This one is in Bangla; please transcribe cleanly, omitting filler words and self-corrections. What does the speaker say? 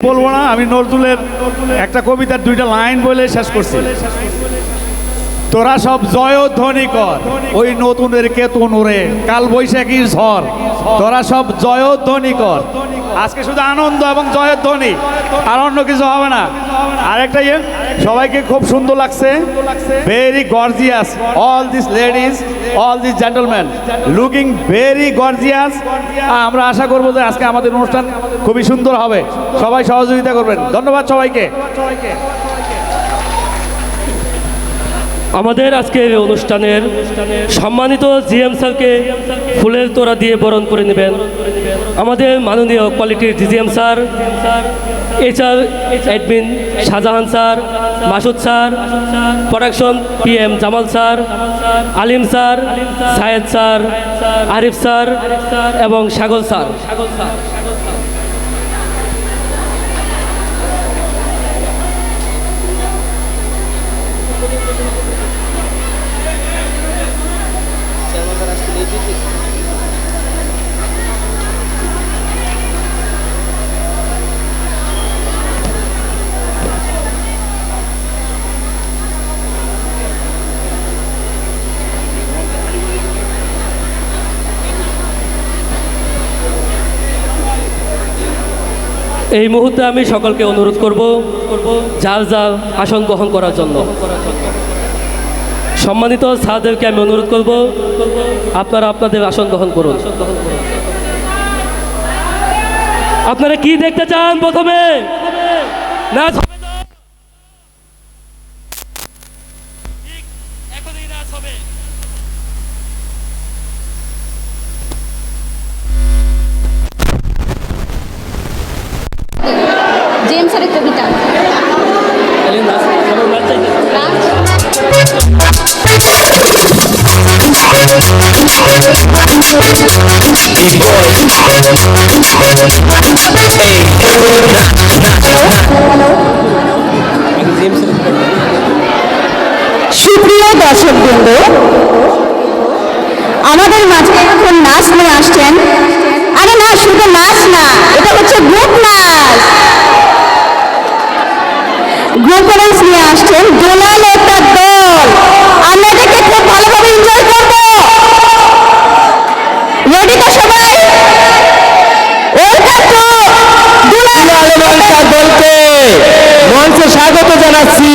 বলবো না, আমি নজরুলের একটা কবিতার দুইটা লাইন বলে শেষ করছি। তোরা সব জয়ধ্বনি কর, ওই নতুনের কেতন ওরে কাল বৈশাখীর ঝড়। তোরা সব জয়ধ্বনি কর। আজকে শুধু আনন্দ এবং জয়ধ্বনি, আর অন্য কিছু হবে না। আরেকটা সবাইকে খুব সুন্দর লাগছে, very gorgeous, all this ladies, all this gentleman looking very gorgeous. আমরা আশা করবো যে আজকে আমাদের অনুষ্ঠান খুবই সুন্দর হবে। সবাই সহযোগিতা করবেন। ধন্যবাদ সবাইকে। আমাদের আজকের অনুষ্ঠানের সম্মানিত জিএম স্যারকে ফুলের তোড়া দিয়ে বরণ করে নেবেন আমাদের মাননীয় কোয়ালিটির DGM sir, HR admin Shahjahan sir, Masud sir, production PM Jamal sir, Alim sir, Sayed sir, Arif sir এবং সাগর স্যার। এই মুহূর্তে আমি সকলকে অনুরোধ করব যার যার আসন গ্রহণ করার জন্য। সম্মানিত স্যারদেরকে আমি অনুরোধ করব আপনারা আপনাদের আসন গ্রহণ করুন। আপনারা কি দেখতে চান প্রথমে? না জেমস এর কবিতা সুপ্রিয় দর্শকবৃন্দ, আমাদের মাঝে এখন নাচ নিয়ে আসছেন। আরে না, শুধু নাচ না, এটা হচ্ছে গ্রুপ নাচ। গ্রুপ ডান্স নিয়ে আসছেন দোলাল একটা দল। আমরা এটাকে খুব ভালোভাবে এনজয় করব। রেডি তো সবাই? ওয়েলকাম টু দোলাল একটা দলকে মঞ্চে স্বাগত জানাচ্ছি।